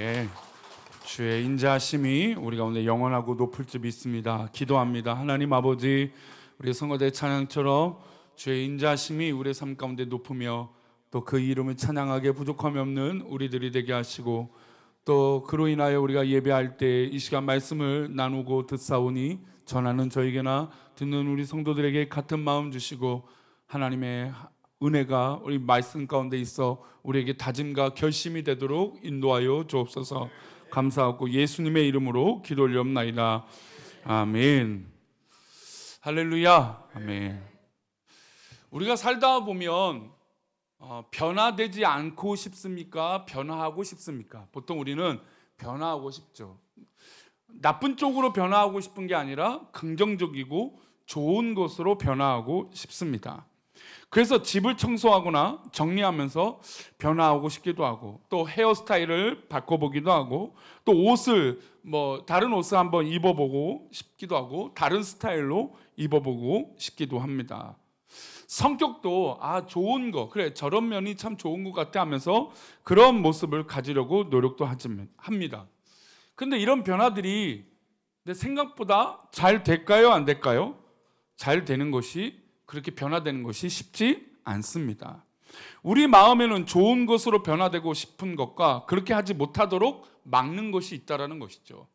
네, 주의 인자하심이 우리 가운데 영원하고 높을 줄 믿습니다. 기도합니다. 하나님 아버지, 우리 성가대 찬양처럼 주의 인자하심이 우리의 삶 가운데 높으며 또 그 이름을 찬양하게 부족함이 없는 우리들이 되게 하시고, 또 그로 인하여 우리가 예배할 때 이 시간 말씀을 나누고 듣사오니 전하는 저에게나 듣는 우리 성도들에게 같은 마음 주시고, 하나님의 은혜가 우리 말씀 가운데 있어 우리에게 다짐과 결심이 되도록 인도하여 주옵소서. 감사하고 예수님의 이름으로 기도 올리옵나이다. 아멘. 할렐루야. 아멘. 우리가 살다 보면 변화되지 않고 싶습니까? 변화하고 싶습니까? 보통 우리는 변화하고 싶죠. 나쁜 쪽으로 변화하고 싶은 게 아니라 긍정적이고 좋은 것으로 변화하고 싶습니다. 그래서 집을 청소하거나 정리하면서 변화하고 싶기도 하고, 또 헤어스타일을 바꿔보기도 하고, 또 옷을 다른 옷을 한번 입어보고 싶기도 하고, 다른 스타일로 입어보고 싶기도 합니다. 성격도 좋은 거, 그래 저런 면이 참 좋은 것 같아 하면서 그런 모습을 가지려고 노력도 합니다. 근데 이런 변화들이 내 생각보다 잘 될까요? 안 될까요? 잘 되는 것이, 그렇게 변화되는 것이 쉽지 않습니다. 우리 마음에는 좋은 것으로 변화되고 싶은 것과 그렇게 하지 못하도록 막는 것이 있다는 것이죠.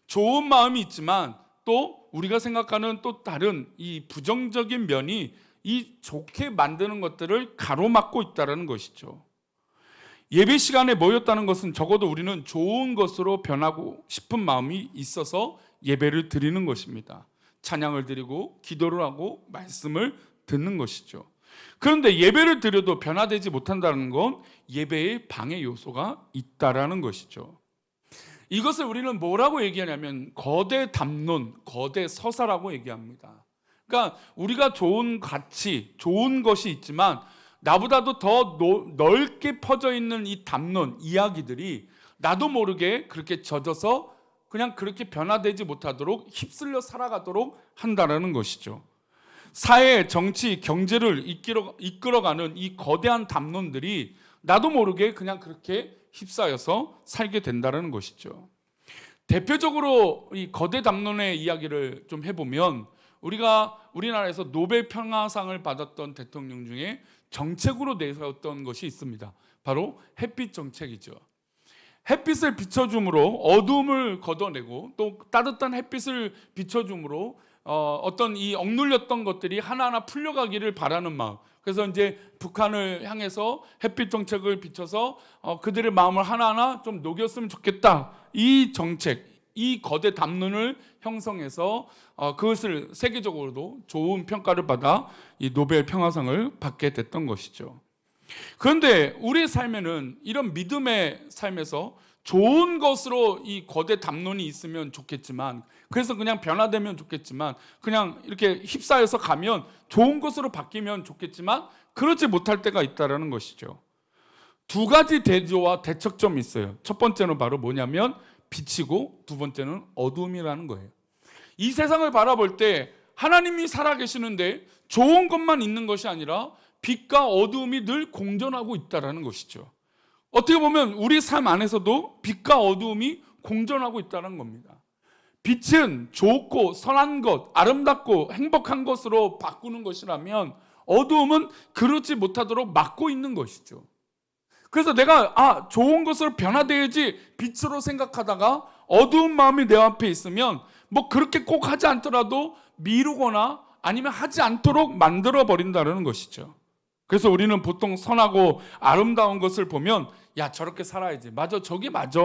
좋은 마음이 있지만 또 우리가 생각하는 또 다른 이 부정적인 면이 이 좋게 만드는 것들을 가로막고 있다는 것이죠. 예배 시간에 모였다는 것은 적어도 우리는 좋은 것으로 변하고 싶은 마음이 있어서 예배를 드리는 것입니다. 찬양을 드리고 기도를 하고 말씀을 듣는 것이죠. 그런데 예배를 드려도 변화되지 못한다는 건 예배의 방해 요소가 있다라는 것이죠. 이것을 우리는 뭐라고 얘기하냐면 거대 담론, 거대 서사라고 얘기합니다. 그러니까 우리가 좋은 가치, 좋은 것이 있지만 나보다도 더 넓게 퍼져 있는 이 담론, 이야기들이 나도 모르게 그렇게 젖어서 그냥 그렇게 변화되지 못하도록 휩쓸려 살아가도록 한다는 것이죠. 사회, 정치, 경제를 이끌어가는 이 거대한 담론들이 나도 모르게 그냥 그렇게 휩싸여서 살게 된다는 것이죠. 대표적으로 이 거대 담론의 이야기를 좀 해보면, 우리나라에서 노벨 평화상을 받았던 대통령 중에 정책으로 내세웠던 것이 있습니다. 바로 햇빛 정책이죠. 햇빛을 비춰줌으로 어두움을 걷어내고, 또 따뜻한 햇빛을 비춰줌으로 어떤 이 억눌렸던 것들이 하나하나 풀려가기를 바라는 마음. 그래서 이제 북한을 향해서 햇빛 정책을 비춰서 그들의 마음을 하나하나 좀 녹였으면 좋겠다. 이 정책, 이 거대 담론을 형성해서 그것을 세계적으로도 좋은 평가를 받아 이 노벨 평화상을 받게 됐던 것이죠. 그런데 우리의 삶에는 이런 믿음의 삶에서 좋은 것으로 이 거대 담론이 있으면 좋겠지만, 그래서 그냥 변화되면 좋겠지만, 그냥 이렇게 휩싸여서 가면 좋은 것으로 바뀌면 좋겠지만 그렇지 못할 때가 있다는 것이죠. 두 가지 대조와 대척점이 있어요. 첫 번째는 바로 뭐냐면 빛이고, 두 번째는 어두움이라는 거예요. 이 세상을 바라볼 때 하나님이 살아계시는데 좋은 것만 있는 것이 아니라 빛과 어두움이 늘 공존하고 있다는 것이죠. 어떻게 보면 우리 삶 안에서도 빛과 어두움이 공존하고 있다는 겁니다. 빛은 좋고 선한 것, 아름답고 행복한 것으로 바꾸는 것이라면 어두움은 그렇지 못하도록 막고 있는 것이죠. 그래서 내가 좋은 것으로 변화되어야지 빛으로 생각하다가 어두운 마음이 내 앞에 있으면 그렇게 꼭 하지 않더라도 미루거나 아니면 하지 않도록 만들어 버린다는 것이죠. 그래서 우리는 보통 선하고 아름다운 것을 보면 저렇게 살아야지, 맞아, 저게 맞아,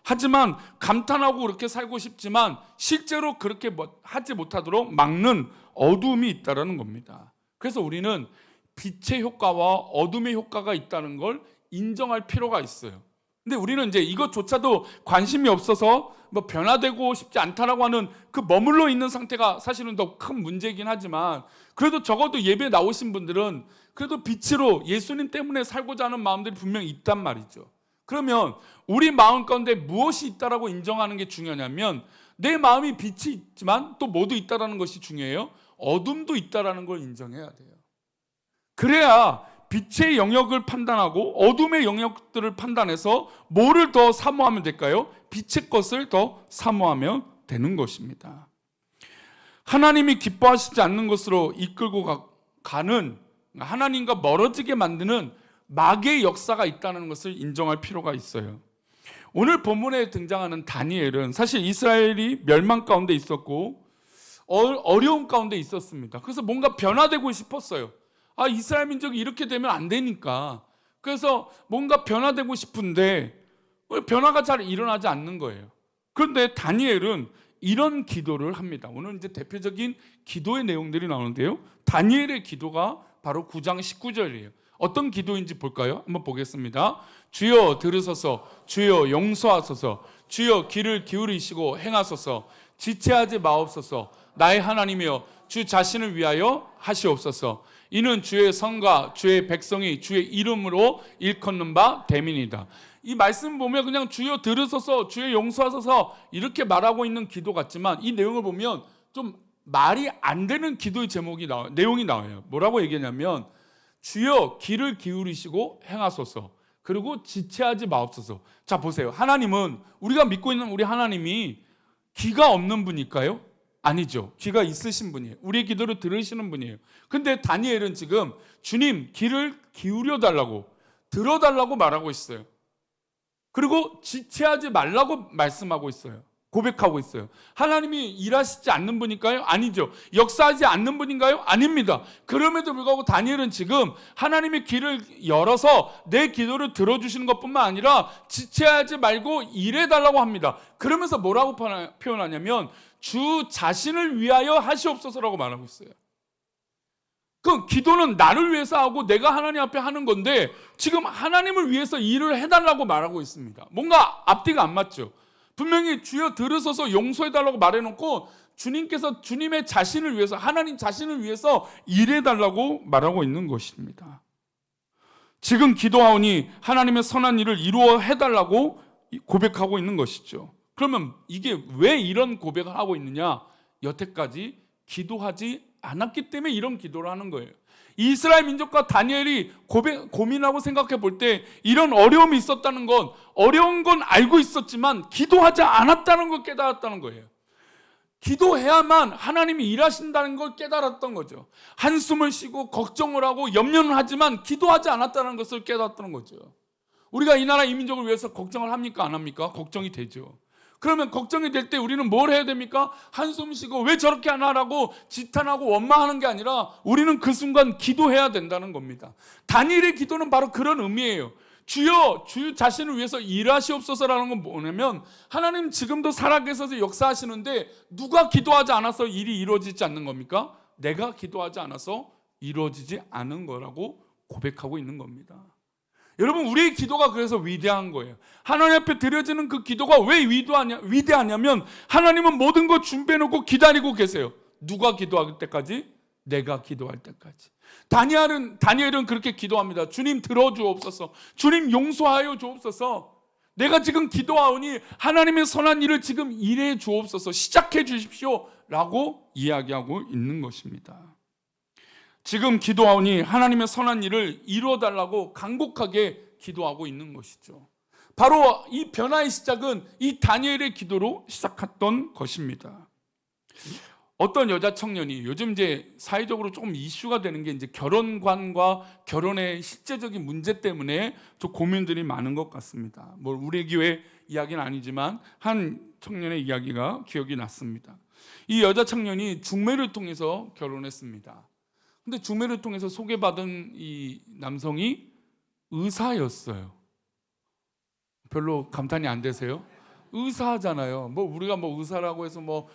하지만 감탄하고 그렇게 살고 싶지만 실제로 그렇게 하지 못하도록 막는 어두움이 있다는 겁니다. 그래서 우리는 빛의 효과와 어둠의 효과가 있다는 걸 인정할 필요가 있어요. 근데 우리는 이제 이것조차도 관심이 없어서 변화되고 싶지 않다라고 하는 그 머물러 있는 상태가 사실은 더 큰 문제이긴 하지만, 그래도 적어도 예배 나오신 분들은 그래도 빛으로 예수님 때문에 살고자 하는 마음들이 분명히 있단 말이죠. 그러면 우리 마음 가운데 무엇이 있다라고 인정하는 게 중요하냐면, 내 마음이 빛이 있지만 또 뭐도 있다라는 것이 중요해요. 어둠도 있다라는 걸 인정해야 돼요. 그래야 빛의 영역을 판단하고 어둠의 영역들을 판단해서 뭐를 더 사모하면 될까요? 빛의 것을 더 사모하면 되는 것입니다. 하나님이 기뻐하시지 않는 것으로 이끌고 가는, 하나님과 멀어지게 만드는 마귀의 역사가 있다는 것을 인정할 필요가 있어요. 오늘 본문에 등장하는 다니엘은 사실 이스라엘이 멸망 가운데 있었고 어려움 가운데 있었습니다. 그래서 뭔가 변화되고 싶었어요. 이스라엘 민족이 이렇게 되면 안 되니까. 그래서 뭔가 변화되고 싶은데 변화가 잘 일어나지 않는 거예요. 그런데 다니엘은 이런 기도를 합니다. 오늘 이제 대표적인 기도의 내용들이 나오는데요. 다니엘의 기도가 바로 9장 19절이에요. 어떤 기도인지 볼까요? 한번 보겠습니다. 주여 들으소서, 주여 용서하소서, 주여 귀를 기울이시고 행하소서, 지체하지 마옵소서, 나의 하나님이여 주 자신을 위하여 하시옵소서. 이는 주의 성과 주의 백성이 주의 이름으로 일컫는 바 됨이니이다. 이 말씀 보면 그냥 주여 들으소서, 주여 용서하소서 이렇게 말하고 있는 기도 같지만 이 내용을 보면 좀 말이 안 되는 기도의 내용이 나와요. 뭐라고 얘기하냐면 주여 귀를 기울이시고 행하소서, 그리고 지체하지 마옵소서. 자 보세요. 하나님은, 우리가 믿고 있는 우리 하나님이 귀가 없는 분일까요? 아니죠. 귀가 있으신 분이에요. 우리의 기도를 들으시는 분이에요. 근데 다니엘은 지금 주님 귀를 기울여 달라고, 들어달라고 말하고 있어요. 그리고 지체하지 말라고 말씀하고 있어요. 고백하고 있어요. 하나님이 일하시지 않는 분일까요? 아니죠. 역사하지 않는 분인가요? 아닙니다. 그럼에도 불구하고 다니엘은 지금 하나님의 귀를 열어서 내 기도를 들어주시는 것뿐만 아니라 지체하지 말고 일해달라고 합니다. 그러면서 뭐라고 표현하냐면 주 자신을 위하여 하시옵소서라고 말하고 있어요. 그 기도는 나를 위해서 하고 내가 하나님 앞에 하는 건데 지금 하나님을 위해서 일을 해달라고 말하고 있습니다. 뭔가 앞뒤가 안 맞죠. 분명히 주여 들으소서 용서해달라고 말해놓고 주님께서 주님의 자신을 위해서, 하나님 자신을 위해서 일해달라고 말하고 있는 것입니다. 지금 기도하오니 하나님의 선한 일을 이루어 해달라고 고백하고 있는 것이죠. 그러면 이게 왜 이런 고백을 하고 있느냐? 여태까지 기도하지 않았기 때문에 이런 기도를 하는 거예요. 이스라엘 민족과 다니엘이 고민하고 생각해 볼 때 이런 어려움이 있었다는 건, 어려운 건 알고 있었지만 기도하지 않았다는 걸 깨달았다는 거예요. 기도해야만 하나님이 일하신다는 걸 깨달았던 거죠. 한숨을 쉬고 걱정을 하고 염려는 하지만 기도하지 않았다는 것을 깨달았다는 거죠. 우리가 이 나라 이 민족을 위해서 걱정을 합니까? 안 합니까? 걱정이 되죠. 그러면 걱정이 될 때 우리는 뭘 해야 됩니까? 한숨 쉬고 왜 저렇게 하나라고 지탄하고 원망하는 게 아니라 우리는 그 순간 기도해야 된다는 겁니다. 다니엘의 기도는 바로 그런 의미예요. 주여 주 자신을 위해서 일하시옵소서라는 건 뭐냐면 하나님 지금도 살아계셔서 역사하시는데 누가 기도하지 않아서 일이 이루어지지 않는 겁니까? 내가 기도하지 않아서 이루어지지 않은 거라고 고백하고 있는 겁니다. 여러분, 우리의 기도가 그래서 위대한 거예요. 하나님 앞에 드려지는 그 기도가 왜 위대하냐면 하나님은 모든 것 준비해놓고 기다리고 계세요. 누가 기도할 때까지? 내가 기도할 때까지. 다니엘은 그렇게 기도합니다. 주님 들어주옵소서, 주님 용서하여 주옵소서, 내가 지금 기도하오니 하나님의 선한 일을 지금 일해 주옵소서, 시작해 주십시오 라고 이야기하고 있는 것입니다. 지금 기도하오니 하나님의 선한 일을 이루어달라고 간곡하게 기도하고 있는 것이죠. 바로 이 변화의 시작은 이 다니엘의 기도로 시작했던 것입니다. 어떤 여자 청년이, 요즘 이제 사회적으로 조금 이슈가 되는 게 이제 결혼관과 결혼의 실제적인 문제 때문에 좀 고민들이 많은 것 같습니다. 뭐 우리 교회 이야기는 아니지만 한 청년의 이야기가 기억이 났습니다. 이 여자 청년이 중매를 통해서 결혼했습니다. 근데 중매를 통해서 소개받은 이 남성이 의사였어요. 별로 감탄이 안 되세요? 의사잖아요. 뭐 우리가 뭐 의사라고 해서 뭐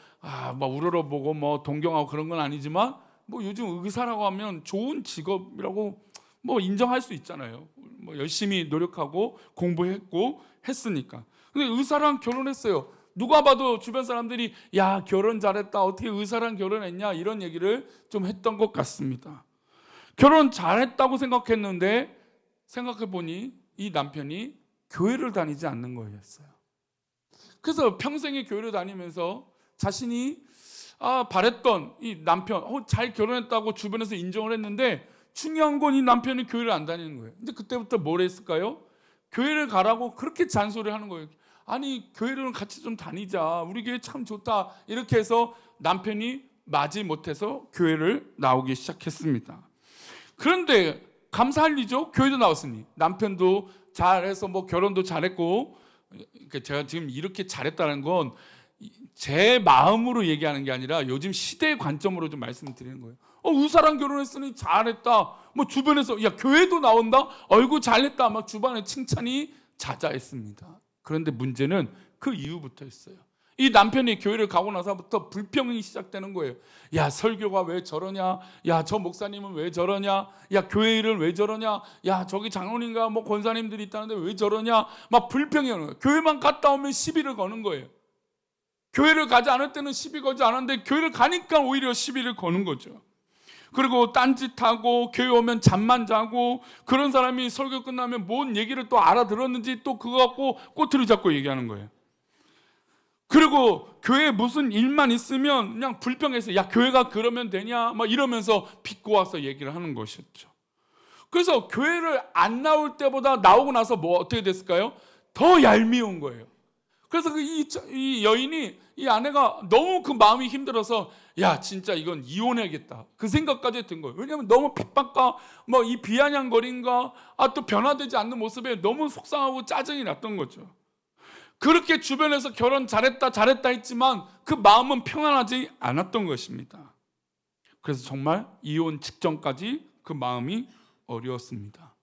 우러러보고 뭐 동경하고 그런 건 아니지만 뭐 요즘 의사라고 하면 좋은 직업이라고 뭐 인정할 수 있잖아요. 뭐 열심히 노력하고 공부했고 했으니까. 근데 의사랑 결혼했어요. 누가 봐도 주변 사람들이 야, 결혼 잘했다, 어떻게 의사랑 결혼했냐, 이런 얘기를 좀 했던 것 같습니다. 결혼 잘했다고 생각했는데 생각해보니 이 남편이 교회를 다니지 않는 거였어요. 그래서 평생에 교회를 다니면서 자신이 바랬던 이 남편, 잘 결혼했다고 주변에서 인정을 했는데 중요한 건 이 남편이 교회를 안 다니는 거예요. 근데 그때부터 뭘 했을까요? 교회를 가라고 그렇게 잔소리를 하는 거예요. 아니 교회를 같이 좀 다니자, 우리 교회 참 좋다, 이렇게 해서 남편이 마지 못해서 교회를 나오기 시작했습니다. 그런데 감사할 일이죠. 교회도 나왔으니 남편도 잘해서 뭐 결혼도 잘했고, 제가 지금 이렇게 잘했다는 건 제 마음으로 얘기하는 게 아니라 요즘 시대의 관점으로 좀 말씀드리는 거예요. 우사랑 결혼했으니 잘했다, 뭐 주변에서 야 교회도 나온다, 얼굴 잘했다, 막 주변에 칭찬이 자자했습니다. 그런데 문제는 그 이후부터였어요. 이 남편이 교회를 가고 나서부터 불평이 시작되는 거예요. 야 설교가 왜 저러냐, 야 저 목사님은 왜 저러냐, 야 교회 일은 왜 저러냐, 야 저기 장로님과 뭐 권사님들이 있다는데 왜 저러냐, 막 불평이 오는 거예요. 교회만 갔다 오면 시비를 거는 거예요. 교회를 가지 않을 때는 시비 거지 않았는데 교회를 가니까 오히려 시비를 거는 거죠. 그리고 딴짓하고 교회 오면 잠만 자고, 그런 사람이 설교 끝나면 뭔 얘기를 또 알아들었는지 또 그거 갖고 꼬투리 잡고 얘기하는 거예요. 그리고 교회에 무슨 일만 있으면 그냥 불평해서 야 교회가 그러면 되냐 막 이러면서 빚고 와서 얘기를 하는 것이었죠. 그래서 교회를 안 나올 때보다 나오고 나서 뭐 어떻게 됐을까요? 더 얄미운 거예요. 그래서 이 여인이, 이 아내가 너무 그 마음이 힘들어서 야 진짜 이건 이혼해야겠다 그 생각까지 든 거예요. 왜냐하면 너무 핍박과 뭐 이 비아냥거림과 또 변화되지 않는 모습에 너무 속상하고 짜증이 났던 거죠. 그렇게 주변에서 결혼 잘했다 했지만 그 마음은 평안하지 않았던 것입니다. 그래서 정말 이혼 직전까지 그 마음이 어려웠습니다.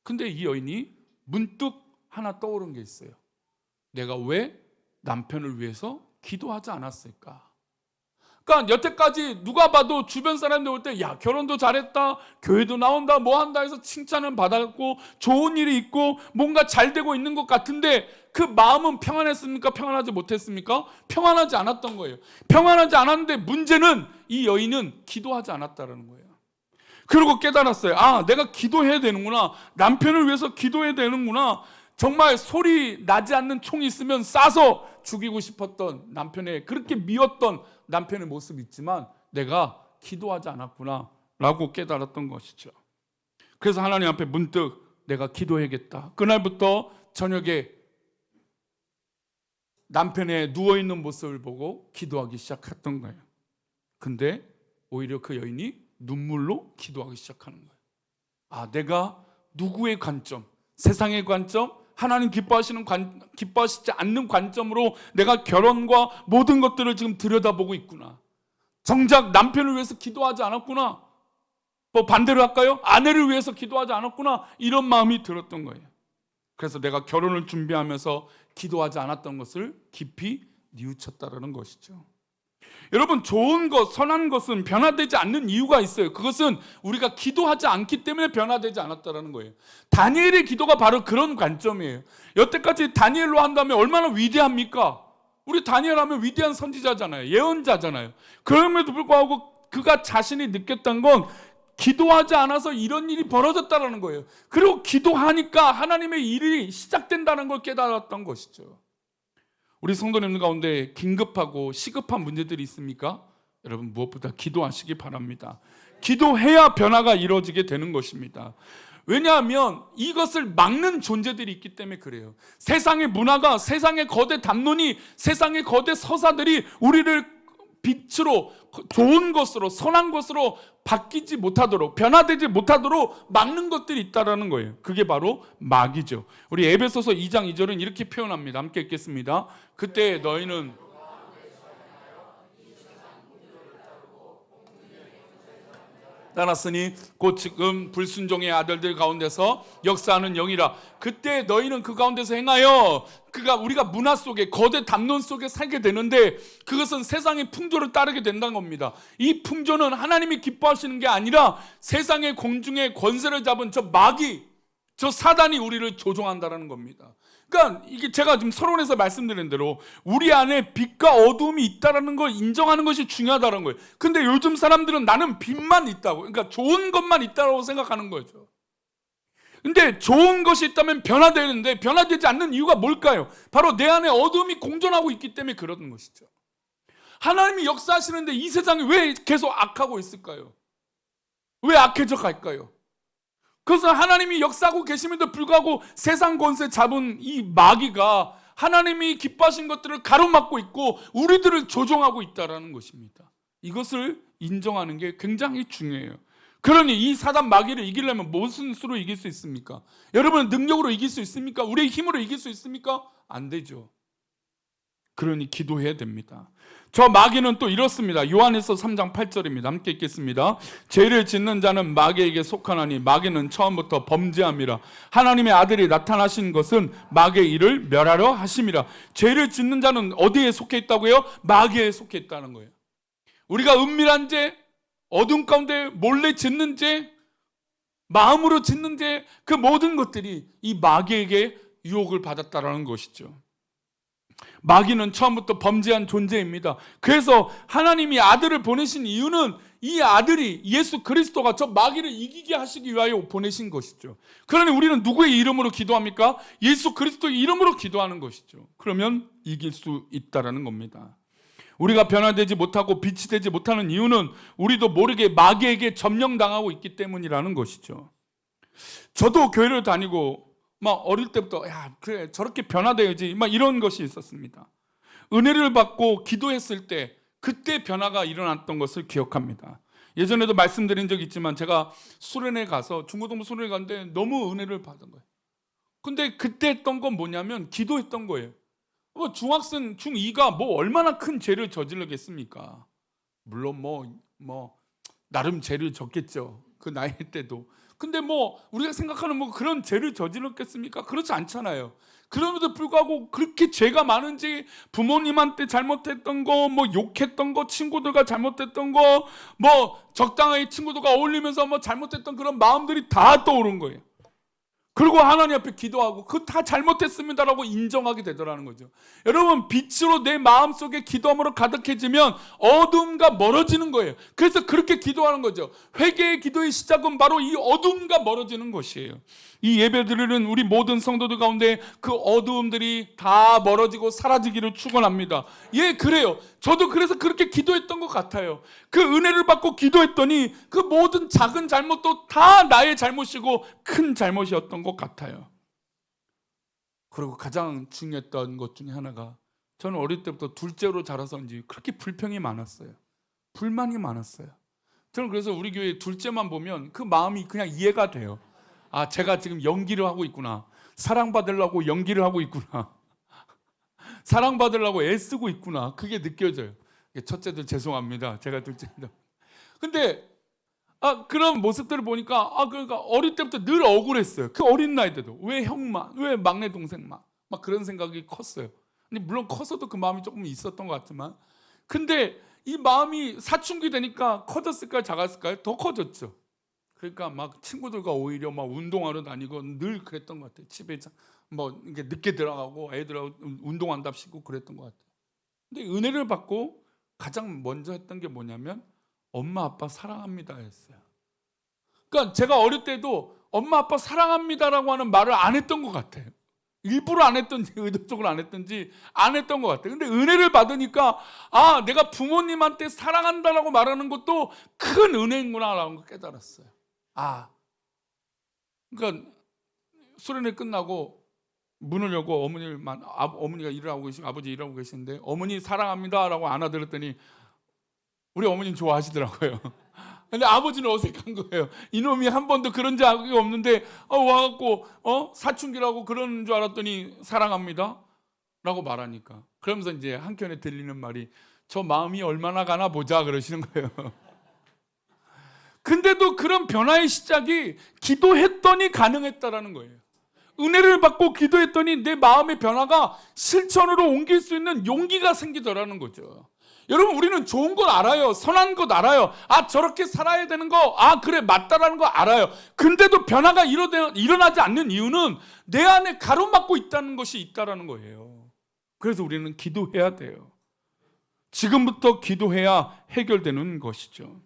근데 이 여인이 문득 하나 떠오른 게 있어요. 내가 왜 남편을 위해서 기도하지 않았을까? 그러니까 여태까지 누가 봐도 주변 사람들 올 때 야 결혼도 잘했다, 교회도 나온다, 뭐 한다 해서 칭찬을 받았고 좋은 일이 있고 뭔가 잘 되고 있는 것 같은데 그 마음은 평안했습니까? 평안하지 못했습니까? 평안하지 않았던 거예요. 평안하지 않았는데 문제는 이 여인은 기도하지 않았다는 거예요. 그리고 깨달았어요. 아 내가 기도해야 되는구나, 남편을 위해서 기도해야 되는구나. 정말 소리 나지 않는 총이 있으면 쏴서 죽이고 싶었던 남편의, 그렇게 미웠던 남편의 모습이 있지만 내가 기도하지 않았구나 라고 깨달았던 것이죠. 그래서 하나님 앞에 문득 내가 기도해야겠다. 그날부터 저녁에 남편의 누워있는 모습을 보고 기도하기 시작했던 거예요. 근데 오히려 그 여인이 눈물로 기도하기 시작하는 거예요. 아 내가 누구의 관점, 세상의 관점, 하나님 기뻐하시지 않는 관점으로 내가 결혼과 모든 것들을 지금 들여다보고 있구나. 정작 남편을 위해서 기도하지 않았구나. 뭐 반대로 할까요? 아내를 위해서 기도하지 않았구나. 이런 마음이 들었던 거예요. 그래서 내가 결혼을 준비하면서 기도하지 않았던 것을 깊이 뉘우쳤다라는 것이죠. 여러분 좋은 것, 선한 것은 변화되지 않는 이유가 있어요. 그것은 우리가 기도하지 않기 때문에 변화되지 않았다는 거예요. 다니엘의 기도가 바로 그런 관점이에요. 여태까지 다니엘로 한다면 얼마나 위대합니까? 우리 다니엘 하면 위대한 선지자잖아요. 예언자잖아요. 그럼에도 불구하고 그가 자신이 느꼈던 건 기도하지 않아서 이런 일이 벌어졌다는 거예요. 그리고 기도하니까 하나님의 일이 시작된다는 걸 깨달았던 것이죠. 우리 성도님들 가운데 긴급하고 시급한 문제들이 있습니까? 여러분 무엇보다 기도하시기 바랍니다. 기도해야 변화가 이루어지게 되는 것입니다. 왜냐하면 이것을 막는 존재들이 있기 때문에 그래요. 세상의 문화가, 세상의 거대 담론이, 세상의 거대 서사들이 우리를 빛으로, 좋은 것으로, 선한 것으로 바뀌지 못하도록, 변화되지 못하도록 막는 것들이 있다는 거예요. 그게 바로 마귀죠. 우리 에베소서 2장 2절은 이렇게 표현합니다. 함께 읽겠습니다. 그때 너희는 따랐으니 곧 지금 불순종의 아들들 가운데서 역사하는 영이라. 그때 너희는 그 가운데서 행하여, 우리가 문화 속에, 거대 담론 속에 살게 되는데 그것은 세상의 풍조를 따르게 된다는 겁니다. 이 풍조는 하나님이 기뻐하시는 게 아니라 세상의 공중의 권세를 잡은 저 마귀, 저 사단이 우리를 조종한다는 겁니다. 그러니까 이게 제가 지금 서론에서 말씀드린 대로 우리 안에 빛과 어두움이 있다는 걸 인정하는 것이 중요하다는 거예요. 근데 요즘 사람들은 나는 빛만 있다고, 그러니까 좋은 것만 있다고 생각하는 거죠. 근데 좋은 것이 있다면 변화되는데 변화되지 않는 이유가 뭘까요? 바로 내 안에 어두움이 공존하고 있기 때문에 그러는 것이죠. 하나님이 역사하시는데 이 세상이 왜 계속 악하고 있을까요? 왜 악해져 갈까요? 그래서 하나님이 역사하고 계심에도 불구하고 세상 권세 잡은 이 마귀가 하나님이 기뻐하신 것들을 가로막고 있고 우리들을 조종하고 있다는 것입니다. 이것을 인정하는 게 굉장히 중요해요. 그러니 이 사단 마귀를 이기려면 무슨 수로 이길 수 있습니까? 여러분, 능력으로 이길 수 있습니까? 우리의 힘으로 이길 수 있습니까? 안 되죠. 그러니 기도해야 됩니다. 저 마귀는 또 이렇습니다. 요한에서 3장 8절입니다. 함께 읽겠습니다. 죄를 짓는 자는 마귀에게 속하나니 마귀는 처음부터 범죄함이라. 하나님의 아들이 나타나신 것은 마귀의 일을 멸하려 하심이라. 죄를 짓는 자는 어디에 속해 있다고요? 마귀에 속해 있다는 거예요. 우리가 은밀한 죄, 어둠 가운데 몰래 짓는 죄, 마음으로 짓는 죄, 그 모든 것들이 이 마귀에게 유혹을 받았다라는 것이죠. 마귀는 처음부터 범죄한 존재입니다. 그래서 하나님이 아들을 보내신 이유는 이 아들이 예수 그리스도가 저 마귀를 이기게 하시기 위하여 보내신 것이죠. 그러니 우리는 누구의 이름으로 기도합니까? 예수 그리스도의 이름으로 기도하는 것이죠. 그러면 이길 수 있다라는 겁니다. 우리가 변화되지 못하고 빛이 되지 못하는 이유는 우리도 모르게 마귀에게 점령당하고 있기 때문이라는 것이죠. 저도 교회를 다니고 막 어릴 때부터 야 그래 저렇게 변화돼야지 막 이런 것이 있었습니다. 은혜를 받고 기도했을 때 그때 변화가 일어났던 것을 기억합니다. 예전에도 말씀드린 적이 있지만 제가 수련회 가서 중고등부 수련회 갔는데 너무 은혜를 받은 거예요. 근데 그때 했던 건 뭐냐면 기도했던 거예요. 중학생 중2가 뭐 얼마나 큰 죄를 저질렀겠습니까? 물론 뭐 나름 죄를 졌겠죠. 그 나이 때도. 근데 뭐 우리가 생각하는 뭐 그런 죄를 저질렀겠습니까? 그렇지 않잖아요. 그럼에도 불구하고 그렇게 죄가 많은지 부모님한테 잘못했던 거, 뭐 욕했던 거, 친구들과 잘못했던 거, 뭐 적당하게 친구들과 어울리면서 뭐 잘못했던 그런 마음들이 다 떠오른 거예요. 그리고 하나님 앞에 기도하고 그거 다 잘못했습니다라고 인정하게 되더라는 거죠. 여러분, 빛으로 내 마음속에 기도함으로 가득해지면 어둠과 멀어지는 거예요. 그래서 그렇게 기도하는 거죠. 회개의 기도의 시작은 바로 이 어둠과 멀어지는 것이에요. 이 예배 드리는 우리 모든 성도들 가운데 그 어두움들이 다 멀어지고 사라지기를 축원합니다. 예, 그래요. 저도 그래서 그렇게 기도했던 것 같아요. 그 은혜를 받고 기도했더니 그 모든 작은 잘못도 다 나의 잘못이고 큰 잘못이었던 것 같아요. 그리고 가장 중요했던 것 중에 하나가 저는 어릴 때부터 둘째로 자라서인지 그렇게 불평이 많았어요. 불만이 많았어요. 저는 그래서 우리 교회 둘째만 보면 그 마음이 그냥 이해가 돼요. 아, 제가 지금 연기를 하고 있구나. 사랑받으려고 연기를 하고 있구나. 사랑받으려고 애쓰고 있구나. 그게 느껴져요. 첫째들 죄송합니다. 제가 둘째입니다. 근데 그런 모습들을 보니까 그러니까 어릴 때부터 늘 억울했어요. 그 어린 나이 때도 왜 형만, 왜 막내 동생만 막 그런 생각이 컸어요. 근데 물론 커서도 그 마음이 조금 있었던 것 같지만, 근데 이 마음이 사춘기 되니까 커졌을까요, 작았을까요? 더 커졌죠. 그러니까 막 친구들과 오히려 막 운동하러 다니고 늘 그랬던 것 같아요. 집에 뭐 이게 늦게 들어가고 애들하고 운동한답시고 그랬던 것 같아요. 근데 은혜를 받고 가장 먼저 했던 게 뭐냐면 엄마 아빠 사랑합니다 했어요. 그러니까 제가 어릴 때도 엄마 아빠 사랑합니다라고 하는 말을 안 했던 것 같아요. 일부러 안 했던지 의도적으로 안 했던지 안 했던 것 같아요. 근데 은혜를 받으니까 내가 부모님한테 사랑한다라고 말하는 것도 큰 은혜구나라는 걸 깨달았어요. 그러니까 수련회 끝나고 문을 열고 어머니가 일을 하고 계시고 아버지 일하고 계시는데 어머니 사랑합니다라고 안아들었더니 우리 어머니는 좋아하시더라고요. 근데 아버지는 어색한 거예요. 이놈이 한 번도 그런 적이 없는데 와갖고 사춘기라고 그러는 줄 알았더니 사랑합니다 라고 말하니까, 그러면서 이제 한켠에 들리는 말이 저 마음이 얼마나 가나 보자 그러시는 거예요. 근데도 그런 변화의 시작이 기도했더니 가능했다라는 거예요. 은혜를 받고 기도했더니 내 마음의 변화가 실천으로 옮길 수 있는 용기가 생기더라는 거죠. 여러분, 우리는 좋은 것 알아요. 선한 것 알아요. 저렇게 살아야 되는 거, 그래 맞다라는 거 알아요. 근데도 변화가 일어나지 않는 이유는 내 안에 가로막고 있다는 것이 있다라는 거예요. 그래서 우리는 기도해야 돼요. 지금부터 기도해야 해결되는 것이죠.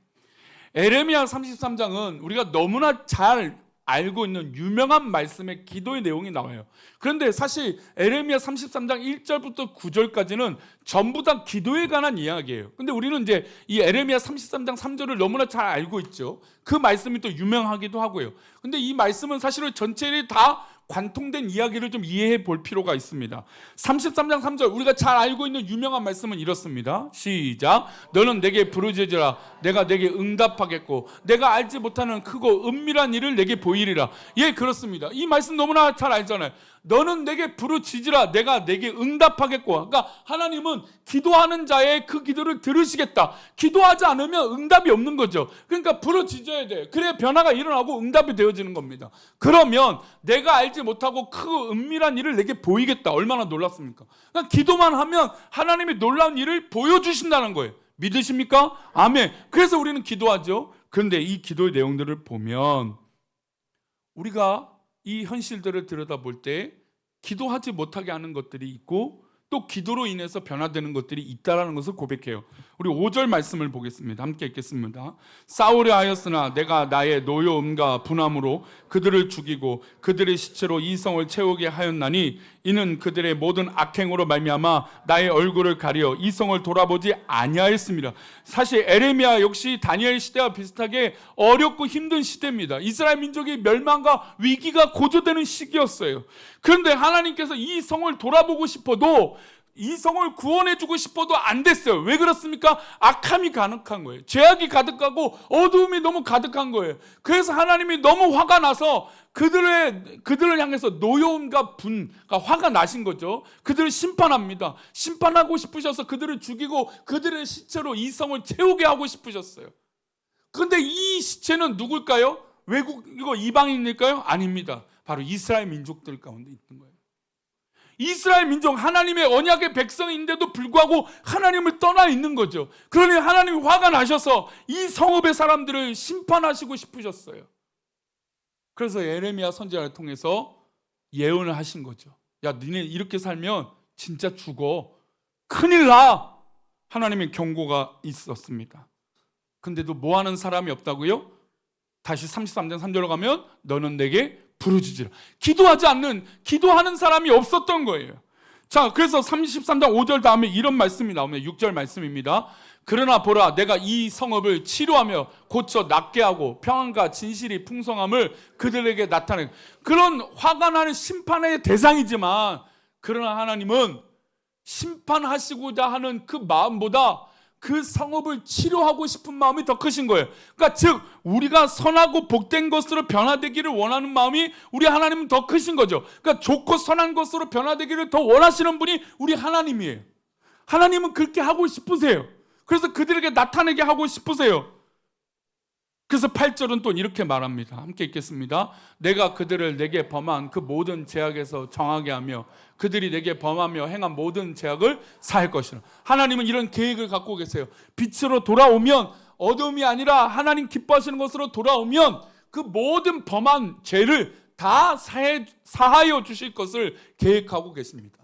에레미야 33장은 우리가 너무나 잘 알고 있는 유명한 말씀의 기도의 내용이 나와요. 그런데 사실 에레미야 33장 1절부터 9절까지는 전부 다 기도에 관한 이야기예요. 근데 우리는 이제 이 에레미야 33장 3절을 너무나 잘 알고 있죠. 그 말씀이 또 유명하기도 하고요. 근데 이 말씀은 사실은 전체를 다 관통된 이야기를 좀 이해해 볼 필요가 있습니다. 33장 3절 우리가 잘 알고 있는 유명한 말씀은 이렇습니다. 시작. 너는 내게 부르짖으라. 내가 내게 응답하겠고 내가 알지 못하는 크고 은밀한 일을 내게 보이리라. 예, 그렇습니다. 이 말씀 너무나 잘 알잖아요. 너는 내게 부르짖으라. 내가 내게 응답하겠고. 그러니까 하나님은 기도하는 자의 그 기도를 들으시겠다. 기도하지 않으면 응답이 없는 거죠. 그러니까 부르짖어야 돼. 그래야 변화가 일어나고 응답이 되어지는 겁니다. 그러면 내가 알지 못하고 크고 은밀한 일을 내게 보이겠다. 얼마나 놀랍습니까? 그러니까 기도만 하면 하나님이 놀라운 일을 보여주신다는 거예요. 믿으십니까? 아멘. 그래서 우리는 기도하죠. 그런데 이 기도의 내용들을 보면 우리가 이 현실들을 들여다볼 때 기도하지 못하게 하는 것들이 있고 또 기도로 인해서 변화되는 것들이 있다는 것을 고백해요. 우리 5절 말씀을 보겠습니다. 함께 읽겠습니다. 싸우려 하였으나 내가 나의 노여움과 분함으로 그들을 죽이고 그들의 시체로 이 성을 채우게 하였나니 이는 그들의 모든 악행으로 말미암아 나의 얼굴을 가려 이 성을 돌아보지 아니하였습니다. 사실 에레미야 역시 다니엘 시대와 비슷하게 어렵고 힘든 시대입니다. 이스라엘 민족의 멸망과 위기가 고조되는 시기였어요. 그런데 하나님께서 이 성을 돌아보고 싶어도 이 성을 구원해주고 싶어도 안 됐어요. 왜 그렇습니까? 악함이 가득한 거예요. 죄악이 가득하고 어두움이 너무 가득한 거예요. 그래서 하나님이 너무 화가 나서 그들을 향해서 노여움과 분과 화가 나신 거죠. 그들을 심판합니다. 심판하고 싶으셔서 그들을 죽이고 그들의 시체로 이 성을 채우게 하고 싶으셨어요. 그런데 이 시체는 누굴까요? 외국이고 이방인일까요? 아닙니다. 바로 이스라엘 민족들 가운데 있는 거예요. 이스라엘 민족 하나님의 언약의 백성인데도 불구하고 하나님을 떠나 있는 거죠. 그러니 하나님이 화가 나셔서 이 성읍의 사람들을 심판하시고 싶으셨어요. 그래서 에레미야 선지자를 통해서 예언을 하신 거죠. 야, 니네 이렇게 살면 진짜 죽어. 큰일 나. 하나님의 경고가 있었습니다. 근데도 뭐 하는 사람이 없다고요? 다시 33장 3절로 가면 너는 내게 부르짖으라. 기도하는 사람이 없었던 거예요. 자, 그래서 33장 5절 다음에 이런 말씀이 나오면 6절 말씀입니다. 그러나 보라, 내가 이 성읍을 치료하며 고쳐 낫게 하고 평안과 진실이 풍성함을 그들에게 나타내. 그런 화가 나는 심판의 대상이지만 그러나 하나님은 심판하시고자 하는 그 마음보다 그 성읍을 치료하고 싶은 마음이 더 크신 거예요. 그러니까 즉 우리가 선하고 복된 것으로 변화되기를 원하는 마음이 우리 하나님은 더 크신 거죠. 그러니까 좋고 선한 것으로 변화되기를 더 원하시는 분이 우리 하나님이에요. 하나님은 그렇게 하고 싶으세요. 그래서 그들에게 나타내게 하고 싶으세요. 그래서 8절은 또 이렇게 말합니다. 함께 읽겠습니다. 내가 그들을 내게 범한 그 모든 죄악에서 정하게 하며 그들이 내게 범하며 행한 모든 죄악을 사할 것이라. 하나님은 이런 계획을 갖고 계세요. 빛으로 돌아오면 어둠이 아니라 하나님 기뻐하시는 것으로 돌아오면 그 모든 범한 죄를 다 사하여 주실 것을 계획하고 계십니다.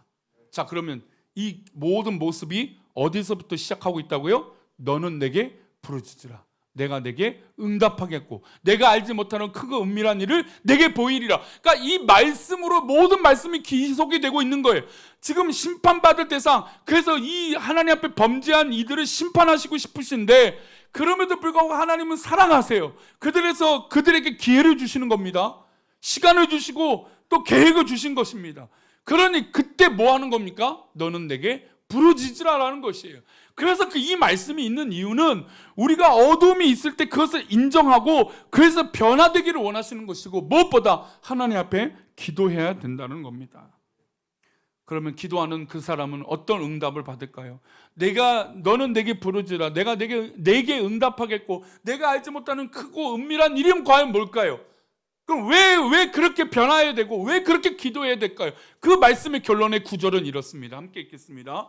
자, 그러면 이 모든 모습이 어디서부터 시작하고 있다고요? 너는 내게 부르짖으라. 내가 내게 응답하겠고 내가 알지 못하는 크고 은밀한 일을 내게 보이리라. 그러니까 이 말씀으로 모든 말씀이 기속이 되고 있는 거예요. 지금 심판받을 대상, 그래서 이 하나님 앞에 범죄한 이들을 심판하시고 싶으신데 그럼에도 불구하고 하나님은 사랑하세요. 그들에게 기회를 주시는 겁니다. 시간을 주시고 또 계획을 주신 것입니다. 그러니 그때 뭐 하는 겁니까? 너는 내게 부르짖으라라는 것이에요. 그래서 이 말씀이 있는 이유는 우리가 어둠이 있을 때 그것을 인정하고 그래서 변화되기를 원하시는 것이고 무엇보다 하나님 앞에 기도해야 된다는 겁니다. 그러면 기도하는 그 사람은 어떤 응답을 받을까요? 너는 내게 부르짖으라. 내가 내게 응답하겠고 내가 알지 못하는 크고 은밀한 일은 과연 뭘까요? 그럼 왜 그렇게 변화해야 되고 왜 그렇게 기도해야 될까요? 그 말씀의 결론의 구절은 이렇습니다. 함께 읽겠습니다.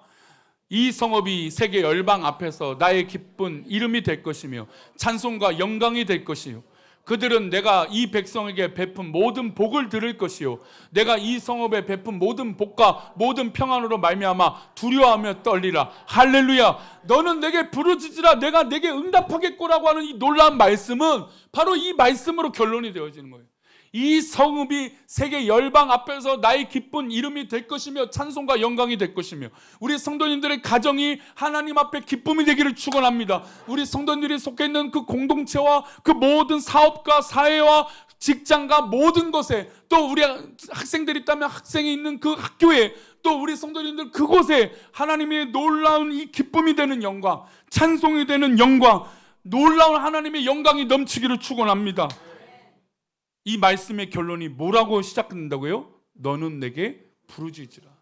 이 성읍이 세계 열방 앞에서 나의 기쁜 이름이 될 것이며 찬송과 영광이 될 것이요 그들은 내가 이 백성에게 베푼 모든 복을 들을 것이요 내가 이 성읍에 베푼 모든 복과 모든 평안으로 말미암아 두려워하며 떨리라. 할렐루야. 너는 내게 부르짖으라. 내가 내게 응답하겠고라고 하는 이 놀라운 말씀은 바로 이 말씀으로 결론이 되어지는 거예요. 이 성읍이 세계 열방 앞에서 나의 기쁜 이름이 될 것이며 찬송과 영광이 될 것이며 우리 성도님들의 가정이 하나님 앞에 기쁨이 되기를 축원합니다. 우리 성도님들이 속해 있는 그 공동체와 그 모든 사업과 사회와 직장과 모든 것에 또 우리 학생들이 있다면 학생이 있는 그 학교에 또 우리 성도님들 그곳에 하나님의 놀라운 이 기쁨이 되는 영광, 찬송이 되는 영광, 놀라운 하나님의 영광이 넘치기를 축원합니다. 이 말씀의 결론이 뭐라고 시작된다고요? 너는 내게 부르짖으라.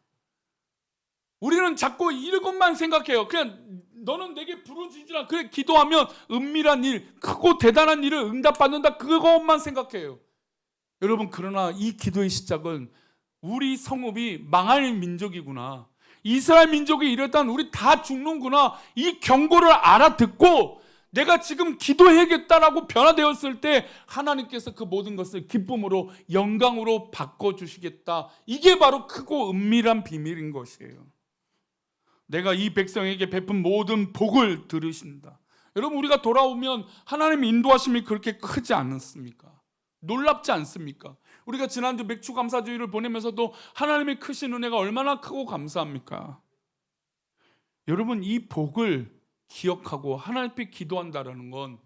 우리는 자꾸 이것만 생각해요. 그냥 너는 내게 부르짖으라. 그래 기도하면 은밀한 일, 크고 대단한 일을 응답받는다. 그것만 생각해요. 여러분 그러나 이 기도의 시작은 우리 성읍이 망할 민족이구나. 이스라엘 민족이 이랬다면 우리 다 죽는구나. 이 경고를 알아듣고 내가 지금 기도해야겠다라고 변화되었을 때 하나님께서 그 모든 것을 기쁨으로 영광으로 바꿔주시겠다. 이게 바로 크고 은밀한 비밀인 것이에요. 내가 이 백성에게 베푼 모든 복을 들으신다. 여러분 우리가 돌아오면 하나님의 인도하심이 그렇게 크지 않습니까? 놀랍지 않습니까? 우리가 지난주 맥주 감사주의를 보내면서도 하나님의 크신 은혜가 얼마나 크고 감사합니까? 여러분 이 복을 기억하고 하나님 앞에 기도한다라는 건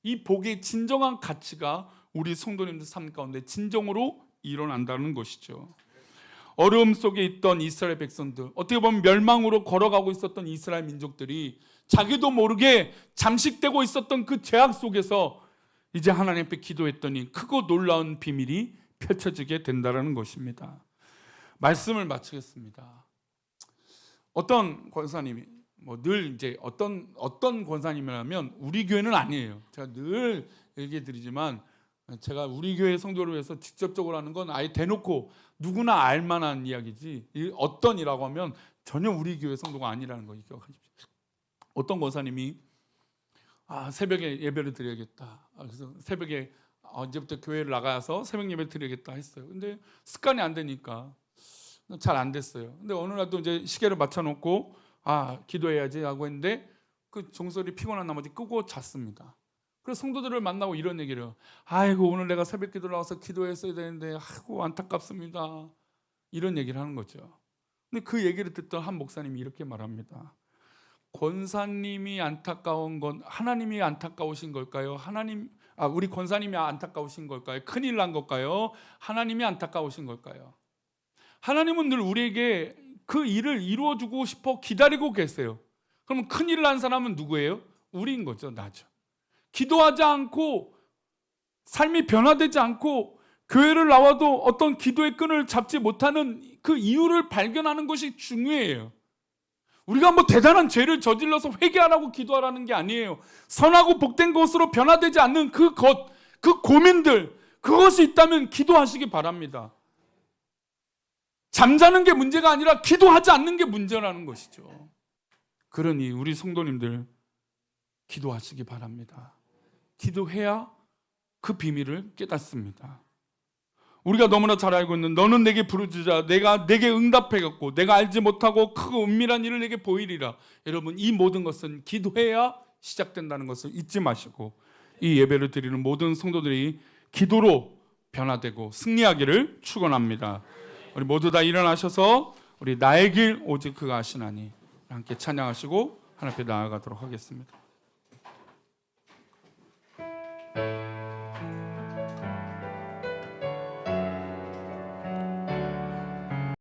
이 복의 진정한 가치가 우리 성도님들 삶 가운데 진정으로 일어난다는 것이죠. 어려움 속에 있던 이스라엘 백성들, 어떻게 보면 멸망으로 걸어가고 있었던 이스라엘 민족들이 자기도 모르게 잠식되고 있었던 그 죄악 속에서 이제 하나님 앞에 기도했더니 크고 놀라운 비밀이 펼쳐지게 된다는 것입니다. 말씀을 마치겠습니다. 어떤 권사님이 늘 이제 어떤 권사님이라면 우리 교회는 아니에요. 제가 늘 얘기해 드리지만 제가 우리 교회 성도를 위해서 직접적으로 하는 건 아예 대놓고 누구나 알 만한 이야기지 어떤이라고 하면 전혀 우리 교회 성도가 아니라는 거 기억하십시오. 어떤 권사님이 새벽에 예배를 드려야겠다. 그래서 새벽에 언제부터 교회를 나가서 새벽 예배 드려야겠다 했어요. 근데 습관이 안 되니까 잘 안 됐어요. 근데 어느 날도 이제 시계를 맞춰놓고 기도해야지 하고 했는데 그 종소리 피곤한 나머지 끄고 잤습니다. 그래서 성도들을 만나고 이런 얘기를 해요. 아이고 오늘 내가 새벽 기도를 나와서 기도했어야 되는데 아이고 안타깝습니다. 이런 얘기를 하는 거죠. 근데 그 얘기를 듣던 한 목사님이 이렇게 말합니다. 권사님이 안타까운 건 하나님이 안타까우신 걸까요? 우리 권사님이 안타까우신 걸까요? 큰일 난 걸까요? 하나님이 안타까우신 걸까요? 하나님은 늘 우리에게 그 일을 이루어주고 싶어 기다리고 계세요. 그럼 큰일 난 사람은 누구예요? 우리인 거죠. 나죠. 기도하지 않고 삶이 변화되지 않고 교회를 나와도 어떤 기도의 끈을 잡지 못하는 그 이유를 발견하는 것이 중요해요. 우리가 대단한 죄를 저질러서 회개하라고 기도하라는 게 아니에요. 선하고 복된 것으로 변화되지 않는 그 고민들, 그것이 있다면 기도하시기 바랍니다. 잠자는 게 문제가 아니라 기도하지 않는 게 문제라는 것이죠. 그러니 우리 성도님들 기도하시기 바랍니다. 기도해야 그 비밀을 깨닫습니다. 우리가 너무나 잘 알고 있는 너는 내게 부르짖으라 내가 내게 응답하겠고 내가 알지 못하고 크고 은밀한 일을 내게 보이리라. 여러분 이 모든 것은 기도해야 시작된다는 것을 잊지 마시고 이 예배를 드리는 모든 성도들이 기도로 변화되고 승리하기를 축원합니다. 우리 모두 다 일어나셔서 우리 나의 길 오직 그가 아시나니 함께 찬양하시고 하나님 앞에 나아가도록 하겠습니다.